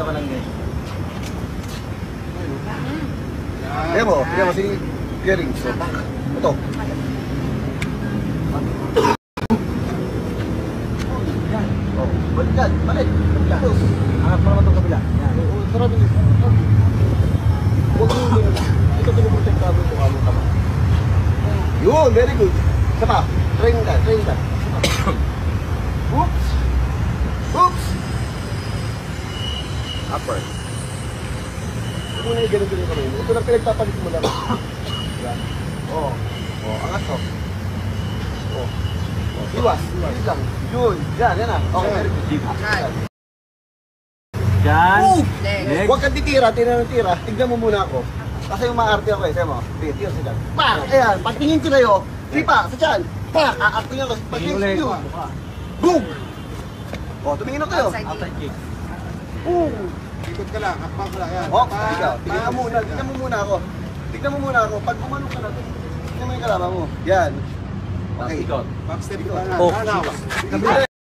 ka lang din. Kaya mo si Gering. So, ito. Yan. Oh, balik dyan, balik. Angat mo naman itong kabila. Yan. Sarap yun. Huwag mo yun. Ito pinuprotektado ito kamo tama. Yun, very good. Isa pa. Train ka. Oops. Oops. Upper. Ito muna yung ganun kami. Ito lang pinagpapalit mo lang. Yan. Oh, angat to. Oh. Iwas lang. Yun. Yan na. Okay, very good. Diyan. Next. Huwag kang titira. Tignan mo muna ako. Kasi yung maarte ako eh. Sabi mo, tira sa dyan. Pak! Ayan, pagtingin ko sa'yo, sipa, sa dyan. Pak! Aartingin ako. Pagtingin ko sa'yo. Boom! O, tumingin ako kayo. Outside kick. Boom! Ikot ka lang, hakbang ka lang. Yan. O, ikaw. Tignan mo muna ako. Pag umano ka na, tignan mo yung kalaban mo. Yan. Okay. Ikot. Backstep ka Ikot. lang. Oh, Now. kabila.